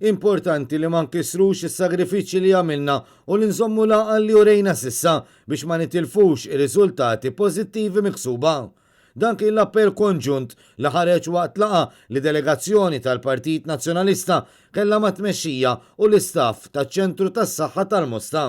Importanti li ma nkisrux is-sagrifiċċji li għamilna u li nżommu laqal li urejna sissa biex ma nitilfux ir-riżultati pożittivi miksuba. Dan kien l-appell konġunt li ħareġ waqt laqa li delegazzjoni tal-Partit Nazzjonalista kellha ma' tmexxija u l-istaff taċ-ċentru tas-saħħa tal-Mosta.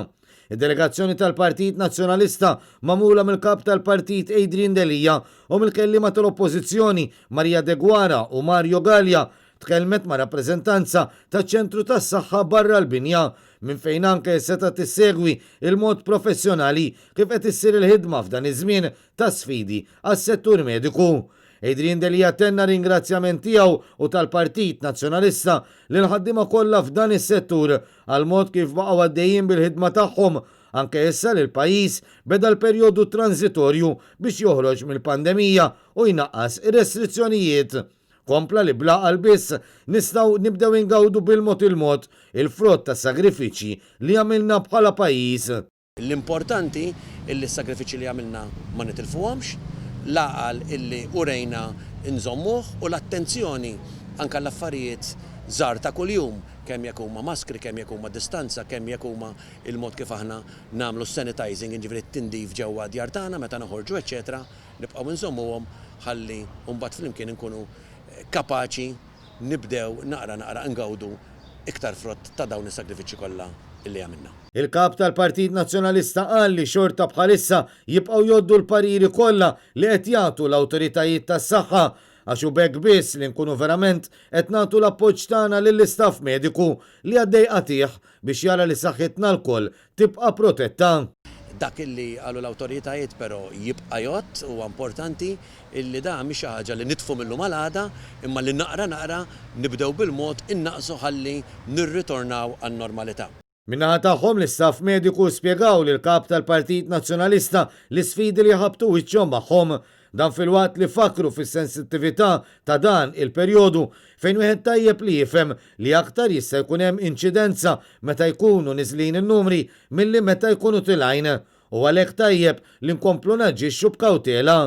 Id-delegazzjoni tal-Partit Nazzjonalista magħmula mill-kap tal-Partit Adrien Delija u mill-kelliema tal-Oppożizzjoni Marija De Guara u Mario Gallia tkellmet ma' rappreżentanza taċ-ċentru tas-saħħa barra l-binja minn fejn anke seta' tissegwi il-mod professjonali kif qed issir il-ħidma f'dan iż-żmien ta' sfidi għas-settur mediku. Adrien Delija tenna ringrazzjament tiegħu u tal-Partit Nazzjonalista lil ħaddiema kollha f'dan is-settur għal mod kif baqgħu għaddejjin bil-ħidma tagħhom anke issa li l-pajjiż beda l-perjodu transitorju biex joħroġ mill-pandemija u jnaqqas ir-restrizzjonijiet. Kompla li bla qalbiss nistgħu nibdew ingawdu bil-mod il-frott ta' sagrifiċi li għamilna bħala pajjiż. L-importanti illi s-sagrifiċi li għamilna ma nitilfuhomx, laqal illi urejna nżommuh u l-attenzjoni anke l-affarijiet żgħar ta' kuljum kemm jekk huma maskri, kemm jekk huma distanza, kemm jekk huma il-mod kif aħna nagħmlu sanitizing, jiġifieri t-tindif ġewwa djar tagħna meta noħorġu eċetera, nibqgħu nżommuhom ħalli mbagħad flimkien inkunu kapaċi nibdew naqra ngawdu iktar frott ta' dawn is-sagrifiċċji kollha illi għamilna. Il-kap tal-Partit Nazzjonalista qal li xorta bħalissa jibqgħu jgħoddu l-pariri kollha li qed jagħtu l-awtoritajiet tas-saħħa għax hu bekk biss li nkunu verament qed nagħtu l-appoġġ tagħna lill-istaff mediku li għaddej qatih biex jara li saħħitna l-koll tibqa' protetta. Dak illi għalu l-autoritajiet però jibqa' jgħod huwa importanti illi da mhix ħaġa li nitfu millu mal-għada imma li naqra nibdew bil-mod innaqsu ħalli nirritornaw għan-normalità. Minnaħa tagħhom l-istaff mediku spjegaw lil kap tal-Partit Nazzjonalista l-isfidi li ħabtu wiċċhom magħhom dan fil-waqt li fakru fis-sensittività ta' dan il-perjodu fejn wieħed tajjeb li jifhem li aktar jista' jkun hemm inċidenza meta jkunu niżlin in-numri milli meta jkunu tilgħin u għalhekk tajjeb li nkomplu naġġixxu b'kawtela.